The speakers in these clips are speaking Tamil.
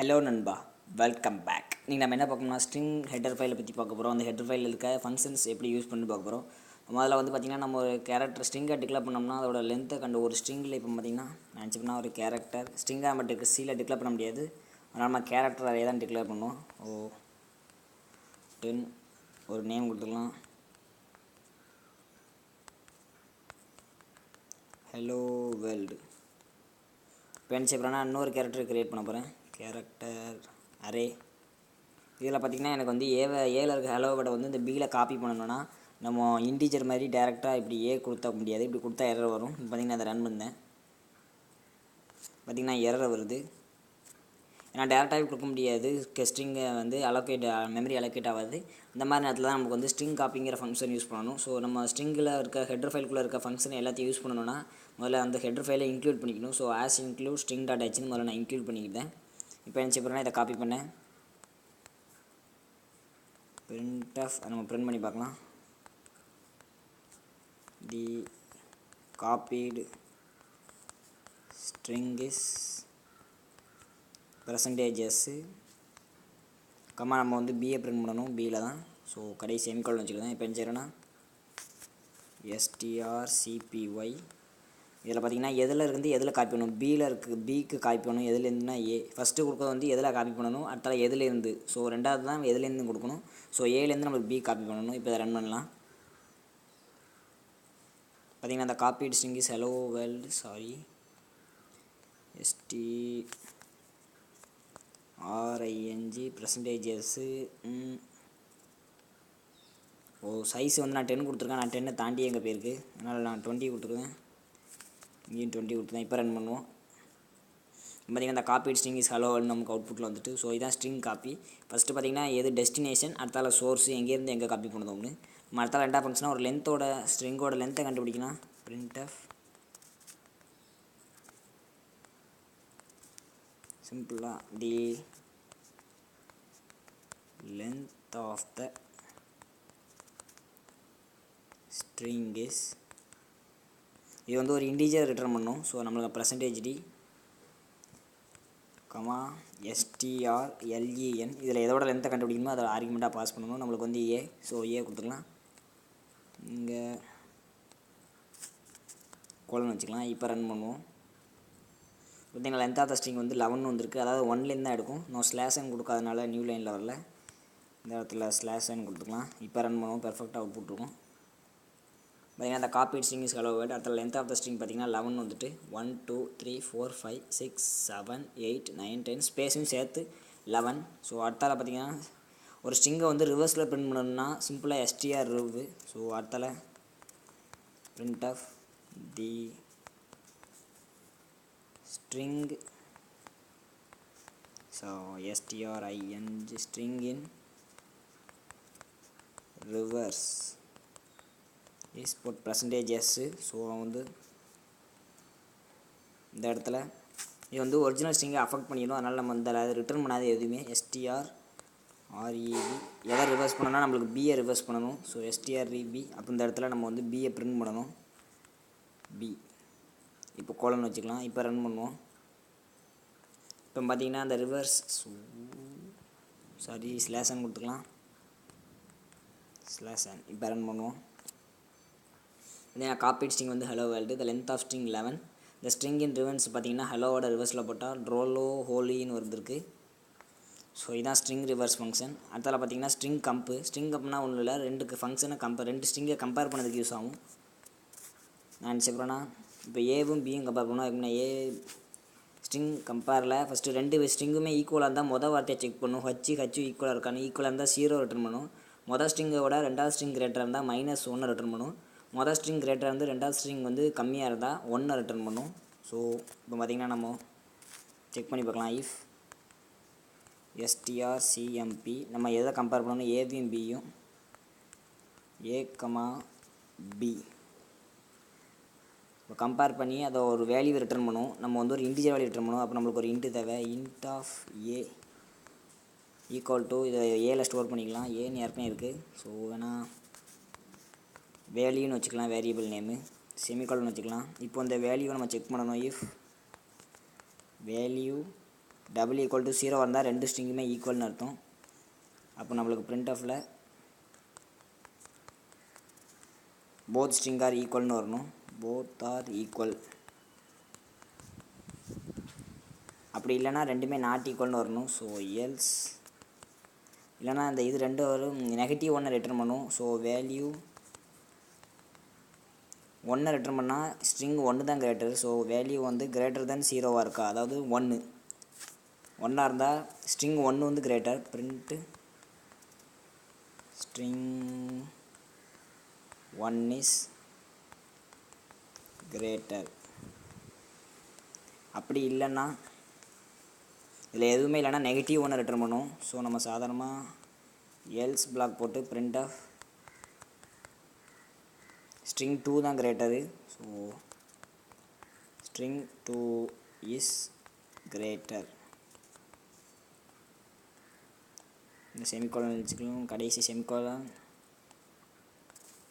ஹலோ நண்பா, வெல்கம் பேக். நீங்கள் நம்ம என்ன பார்க்கணும்னா ஸ்ட்ரிங் ஹெட்டர் ஃபைலை பற்றி பார்க்க போகிறோம். அந்த ஹெட்டர் ஃபைலில் இருக்க ஃபங்க்ஷன்ஸ் எப்படி யூஸ் பண்ணி பார்க்க போகிறோம். முதல்ல வந்து பார்த்திங்கன்னா நம்ம ஒரு கேரக்டர் ஸ்ட்ரிங்கை டிக்ளேர் பண்ணோம்னா அதோட லென்த்தை கண்டு ஒரு ஸ்ட்ரிங்கில் இப்போ பார்த்திங்கன்னா நினச்சோம்னா ஒரு கேரக்டர் ஸ்ட்ரிங்காக நம்ம சியில் டிக்ளேர் பண்ண முடியாது. அதனால் நம்ம கேரக்டர் அதே தான் டிக்ளேர் பண்ணுவோம். 10 ஒரு நேம் கொடுத்துக்கலாம். Hello world. இப்போ என்ன செய்யப்படுறேன்னா இன்னொரு கேரக்டர் க்ரியேட் பண்ண போகிறேன். Character array. இதில் பார்த்திங்கன்னா எனக்கு வந்து ஏல இருக்க ஹலோ வேர்டை வந்து இந்த பியில் காப்பி பண்ணணும்னா நம்ம இன்டீஜர் மாதிரி டேரெக்டாக இப்படி கொடுத்த முடியாது. இப்படி கொடுத்தா எரர் வரும். இப்போ பார்த்திங்கன்னா அதை ரன் பண்ணேன். பார்த்திங்கன்னா எரர் வருது. ஏன்னா டேரெக்டாகவே கொடுக்க முடியாது. ஸ்ட்ரிங்கை வந்து மெமரி அலோகேட் ஆகாது. இந்த மாதிரி நேரத்தில் தான் நமக்கு வந்து ஸ்ட்ரிங் காப்பிங்கிற ஃபங்க்ஷன் யூஸ் பண்ணணும். ஸோ நம்ம ஸ்ட்ரிங்கில் இருக்க ஹெட்டர் ஃபைலுக்குள்ளே இருக்க ஃபங்க்ஷன் எல்லாத்தையும் யூஸ் பண்ணணும்னா முதல்ல அந்த ஹெட்டர் ஃபைலை இன்க்ளூட் பண்ணிக்கணும். So hash include string dot ஹெச்னு முதல்ல நான் இன்க்ளூட் பண்ணிக்கிட்டேன். இப்போ என்ன செய்யப்படுறேன்னா இதை காப்பி பண்ணேன். printf நம்ம பிரிண்ட் பண்ணி பார்க்கலாம். தி காப்பீடு ஸ்ட்ரிங் இஸ் %s நம்ம வந்து பிஏ பிரிண்ட் பண்ணணும். பியில் தான். ஸோ கடைசி செமிகோலன் வச்சுக்கலாம். இப்போ என்ன செய்யறேன்னா strcpy இதில் பார்த்திங்கன்னா எதில் இருந்து எதில் காப்பி பண்ணணும். பியில் இருக்குது பிக்கு காப்பி பண்ணணும். எதுலேருந்துனா ஏ ஃபஸ்ட்டு கொடுக்குறது வந்து எதில் காப்பி பண்ணணும். அடுத்தால எதுலேருந்து. ஸோ ரெண்டாவது தான் எதுலேருந்து கொடுக்கணும். ஸோ ஏலேருந்து நம்மளுக்கு பி காப்பி பண்ணணும். இப்போ இதை ரன் பண்ணலாம். பார்த்திங்கன்னா அந்த காப்பீடு string is hello world string %s size வந்து நான் 10 கொடுத்துருக்கேன். நான் 10 தாண்டி எங்கே போயிருக்கு. அதனால் நான் 20 கொடுத்துருக்கேன். இங்கேயும் 20 கொடுத்துருக்கேன். இப்போ ரன் பண்ணுவோம். பார்த்திங்கன்னா இந்த காப்பி ஸ்ட்ரிங் இஸ் ஹலோ நமக்கு அவுட்புட்டில் வந்துட்டு. ஸோ இதான் ஸ்ட்ரிங் காப்பி. ஃபஸ்ட்டு பார்த்திங்கன்னா எது டெஸ்டினேஷன், அடுத்தால சோர்ஸ் எங்கேருந்து எங்கே காப்பி பண்ணணும் ஒன்று. நம்ம அடுத்தால ரெண்டாவது ஃபங்க்ஷனாக ஒரு லென்த்தோட ஸ்ட்ரிங்கோட லென்த்தை கண்டுபிடிக்கலாம். printf சிம்பிளாக தி length of the string is இது வந்து ஒரு இன்டீஜர் ரிட்டர்ன் பண்ணும். ஸோ நம்மளுக்கு %d strlen இதில் எதோட லென்த்தை கண்டுபிடிக்கணுமோ அதை ஆர்குமெண்ட்டாக பாஸ் பண்ணணும். நம்மளுக்கு வந்து ஏ. ஸோ ஏ கொடுத்துக்கலாம். இங்கே கோலன் வச்சுக்கலாம். இப்போ ரன் பண்ணுவோம். பார்த்தீங்கன்னா லென்த் ஆஃப் த ஸ்ட்ரிங் வந்து 11 வந்திருக்கு. அதாவது 1 தான் எடுக்கும். நான் ஸ்லாஷன் கொடுக்காதனால நியூ லைனில் வரல. இந்த இடத்துல ஸ்லாஷன் கொடுத்துக்கலாம். இப்போ ரன் பண்ணுவோம். பெர்ஃபெக்டாக அவுட் போட்டுருக்கோம். பார்த்திங்கன்னா அந்த காப்பீட் ஸ்ட்ரிங் இஸ் ஹலோ வேர்ல்டு. அடுத்த லென்த் ஆஃப் த ஸ்ட்ரிங் பார்த்திங்கன்னா 11 வந்துட்டு 1 2 3 4 5 6 7 8 9 10 ஸ்பேஸும் சேர்த்து 11. ஸோ அடுத்தால பார்த்திங்கன்னா ஒரு ஸ்ட்ரிங்கை வந்து ரிவர்ஸில் பிரிண்ட் பண்ணணும்னா சிம்பிளாக strriv. ஸோ அடுத்தால printf the string string in reverse is put %s. So வந்து இந்த இடத்துல இது வந்து ஒரிஜினல் ஸ்ட்ரிங்கை அஃபெக்ட் பண்ணிடும். அதனால் நம்ம இந்த ரிட்டர்ன் பண்ணாத எதுவுமே strrev எதை ரிவர்ஸ் பண்ணணும்னா நம்மளுக்கு பியை ரிவர்ஸ் பண்ணணும். ஸோ strrev அப்போ இந்த இடத்துல நம்ம வந்து பியை பிரிண்ட் பண்ணணும். பி இப்போ கோலன் வச்சுக்கலாம். இப்போ ரன் பண்ணுவோம். இப்போ பார்த்திங்கன்னா அந்த ரிவர்ஸ் ஸ்லாஷன் கொடுத்துக்கலாம். ஸ்லாஷன் இப்போ ரன் பண்ணுவோம். காப்பீட் ஸ்ட்ரிங் வந்து hello world. The length of string 11. இந்த ஸ்ட்ரிங் இன் ரிவர்ஸ் பார்த்திங்கன்னா ஹலோவோட ரிவர்ஸில் போட்டால் ட்ரோலோ ஹோலின்னு வந்துருக்கு. ஸோ இதான் ஸ்ட்ரிங் ரிவர்ஸ் ஃபங்க்ஷன். அடுத்தால பார்த்திங்கன்னா ஸ்ட்ரிங் கம்ப்னா ஒன்றும் இல்லை, ரெண்டு ஃபங்க்ஷனை ரெண்டு ஸ்ட்ரிங்கை கம்பேர் பண்ணதுக்கு யூஸ் ஆகும். நான் நினச்சப்பறேன்னா இப்போ ஏவும் பியும் கம்பேர் பண்ணோம். எப்படின்னா ஏ ஸ்ட்ரிங் கம்பேரில் ஃபஸ்ட்டு ரெண்டு ஸ்ட்ரிங்குமே ஈக்குவலாக இருந்தால் மொதல் வார்த்தையை செக் பண்ணும். ஹச்சு ஈக்குவலாக இருக்கான்னு. ஈக்குவலாக இருந்தால் 0 ரிட்டர்ன் பண்ணும். மொதல் ஸ்ட்ரிங்கோட ரெண்டாவது ஸ்ட்ரிங் கிரேட்டராக இருந்தால் -1 ரிட்டர்ன் பண்ணும். மொதல் ஸ்ட்ரிங் கிரேட்டராக இருந்து ரெண்டாவது ஸ்ட்ரிங் வந்து கம்மியாக இருந்தால் 1 ரிட்டர்ன் பண்ணும். ஸோ இப்போ பார்த்திங்கன்னா நம்ம செக் பண்ணி பார்க்கலாம். இஃப் strcmp நம்ம எதை கம்பேர் பண்ணணும், ஏவியும் பியும் a, b இப்போ கம்பேர் பண்ணி அதை ஒரு வேல்யூ ரிட்டர்ன் பண்ணுவோம். நம்ம வந்து ஒரு இன்டிஜர் வேல்யூ ரிட்டர்ன் பண்ணுவோம். அப்போ நம்மளுக்கு ஒரு இன்ட்டு தேவை. int of a equal to இதை ஏல ஸ்டோர் பண்ணிக்கலாம். ஏன்னு ஏற்கனவே இருக்குது. ஸோ வேணால் வேல்யூன்னு வச்சுக்கலாம். வேரியபிள் நேமு செமிகாலன் வச்சுக்கலாம். இப்போ இந்த வேல்யூவை நம்ம செக் பண்ணணும். If value double equal to 0 இருந்தால் ரெண்டு ஸ்ட்ரிங்குமே ஈக்குவல்னு அர்த்தம். அப்போ நம்மளுக்கு பிரிண்ட் ஆஃபில் போத் ஸ்ட்ரிங் ஆர் ஈக்குவல்னு வரணும். Both are equal. அப்படி இல்லைனா ரெண்டுமே நாட் ஈக்குவல்னு வரணும். ஸோ எல்ஸ் இல்லைனா இந்த இது ரெண்டு வரும் நெகட்டிவ் 1 ரிட்டர்ன் பண்ணும். ஸோ வேல்யூ 1 ரிட்டர்ன் பண்ணால் ஸ்ட்ரிங் 1 தான் கிரேட்டர். ஸோ வேல்யூ வந்து கிரேட்டர் தென் 0வாக இருக்கா, அதாவது 1 இருந்தால் ஸ்ட்ரிங் 1 வந்து greater. Print string 1 is greater. அப்படி இல்லைன்னா இதில் எதுவுமே இல்லைன்னா நெகட்டிவ் 1 ரிட்டர்ன் பண்ணும். ஸோ நம்ம சாதாரணமாக எல்ஸ் பிளாக் போட்டு பிரிண்ட் ஆஃப் ஸ்ட்ரிங் 2 தான் greater. So string 2 is greater. இந்த செமிகோலன் வச்சுக்கலாம். கடைசி செமிகோலன்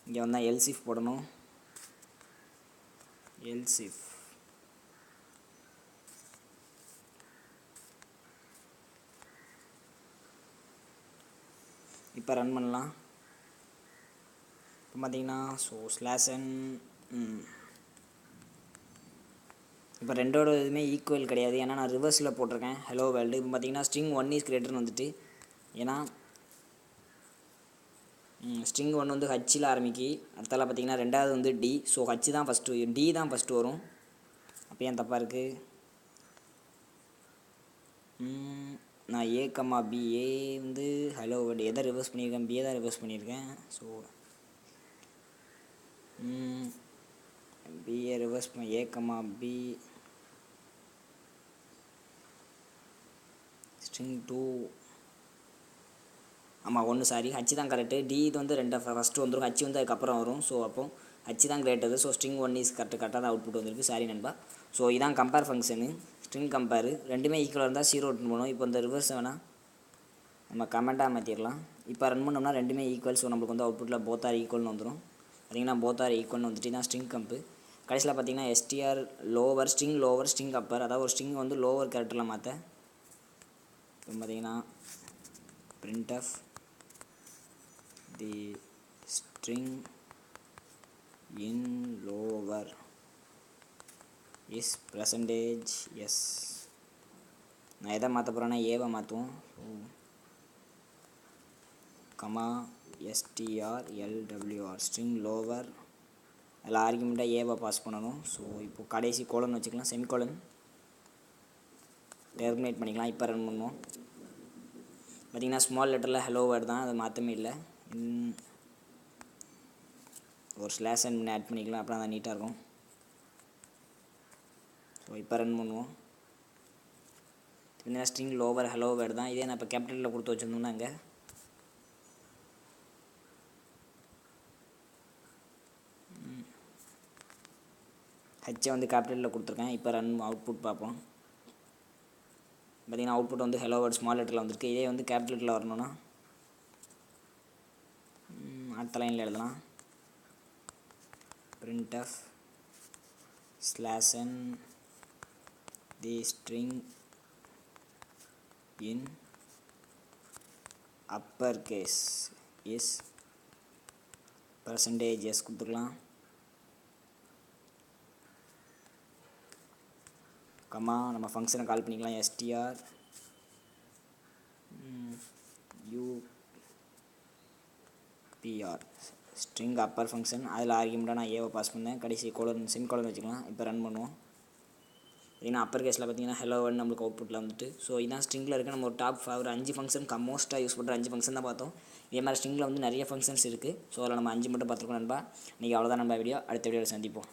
இங்கே வந்தால் எல்ஸ் இஃப் போடணும். எல்ஸ் இஃப் இப்போ ரன் பண்ணலாம். இப்போ பார்த்தீங்கன்னா ஸோ ஸ்லாஷன் இப்போ ரெண்டோட இதுவுமே ஈக்குவல் கிடையாது. ஏன்னா நான் ரிவர்ஸில் போட்டிருக்கேன் ஹலோ வேர்ல்டு. இப்போ பார்த்தீங்கன்னா ஸ்ட்ரிங் 1 இஸ் கிரேட்டர்னு வந்துட்டு, ஏன்னா ஸ்ட்ரிங் 1 வந்து ஹச்சில் ஆரம்பிக்கி. அடுத்தால பார்த்தீங்கன்னா ரெண்டாவது வந்து டி. ஸோ ஹச் தான் ஃபஸ்ட்டு, டி தான் ஃபஸ்ட்டு வரும். அப்போ ஏன் தப்பாக இருக்குது? நான் ஏ கம்மா பி, ஏ வந்து ஹலோ வேர்ல்டு எதை ரிவர்ஸ் பண்ணியிருக்கேன்? பியை தான் ரிவர்ஸ் பண்ணியிருக்கேன். ஸோ பிஏ ரிவர்ஸ் பண்ண ஏ கம்மா பி ஸ்ட்ரிங் 2 ஆமாம் 1 சாரி ஹச் தான் கரெக்டு. டி இது வந்து ஃபஸ்ட்டு வந்துடும், ஹச் வந்து அதுக்கப்புறம் வரும். ஸோ அப்போ ஹச் தான் கிரேட்டது. ஸோ ஸ்ட்ரிங் 1 இஸ் கரெக்டாக தான் அவுட்புட் வந்திருக்கு. சாரி நண்பா. ஸோ இதான் கம்பேர் ஃபங்க்ஷனு. ஸ்ட்ரிங் கம்பேர் ரெண்டுமே ஈக்குவலாக இருந்தால் 0 ரிட்டர்ன் பண்ணும். இப்போ இந்த ரிவர்ஸ் வேணால் நம்ம கமெண்ட்டாக மாற்றிடலாம். இப்போ ரன் பண்ணோம்னா ரெண்டுமே ஈக்குவல். ஸோ நம்மளுக்கு வந்து அவுட்புட்டில் போத் ஆர் ஈக்குவல்னு வந்துடும். பார்த்தீங்கன்னா போத் ஆர் ஈக்குவல்னு வந்துட்டு தான் ஸ்ட்ரிங் கம்பு. கடைசியில் பார்த்தீங்கன்னா எஸ்டிஆர் லோவர் ஸ்ட்ரிங் அப்பர், அதாவது ஒரு ஸ்ட்ரிங் வந்து லோவர் கேரக்டரில் மாற்ற. இப்போ பார்த்தீங்கன்னா print of the string in lower is percentage S. நான் எதை மாற்ற போகிறேன்னா ஏவை மாற்றுவோம். கமா எஸ்டிஆர்எல்டபிள்யூஆர் ஸ்ட்ரிங் லோவர், அதில் ஆர்குமெண்ட்டாக ஏவை பாஸ் பண்ணணும். ஸோ இப்போ கடைசி கோலன் வச்சுக்கலாம், செமிகோலன் டெர்மினேட் பண்ணிக்கலாம். இப்போ ரன் பண்ணுவோம். பார்த்திங்கன்னா ஸ்மால் லெட்டரில் ஹலோ வேர்டு தான், அது மாற்றமே இல்லை. ஒரு ஸ்லாஷ் அண்ட் ஆட் பண்ணிக்கலாம், அப்புறம் தான் நீட்டாக இருக்கும். ஸோ இப்போ ரன் பண்ணுவோம். இந்த ஸ்ட்ரிங் லோவர் ஹலோ வேர்டு தான். இதே நான் இப்போ கேபிட்டலில் கொடுத்து வச்சுருந்தோம்னா அங்கே ஹெச்சை வந்து கேபிட்டலில் கொடுத்துருக்கேன். இப்போ ரன் அவுட்புட் பார்ப்போம். பார்த்திங்கன்னா அவுட்புட் வந்து ஹலோ வேர்டு ஸ்மால் லெட்டரில் வந்திருக்கு. இதே வந்து கேபிட்டலில் வரணும்னா அடுத்த லைனில் எழுதலாம். Printf slash n the string in upper case is percentage s கொடுத்துக்கலாம். கமா நம்ம ஃபங்க்ஷனை கால் பண்ணிக்கலாம். STR UPR string upper function, அதில் ஆர்குமெண்ட்டாக நான் ஏவை பாஸ் பண்ணேன். கடைசி செமிகோலன் வச்சுக்கலாம். இப்போ ரன் பண்ணுவோம். பார்த்தீங்கன்னா அப்பர் கேஸில் பார்த்தீங்கன்னா ஹலோ வேர்டு நம்மளுக்கு அவுட்புட்டில் வந்துட்டு. ஸோ இதான் ஸ்ட்ரிங்கில் இருக்க நம்ம ஒரு டாப் ஒரு 5 ஃபங்க்ஷன் மோஸ்ட்டாக யூஸ் பண்ணுற 5 ஃபங்க்ஷன் தான் பார்த்தோம். இதே மாதிரி ஸ்ட்ரிங்கில் வந்து நிறைய ஃபங்க்ஷன்ஸ் இருக்குது. ஸோ அதில் நம்ம 5 மட்டும் பார்த்துருக்கோம் நண்பா. இன்றைக்கி அவ்வளோதான் நண்பா வீடியோ. அடுத்த வீடியோவில் சந்திப்போம்.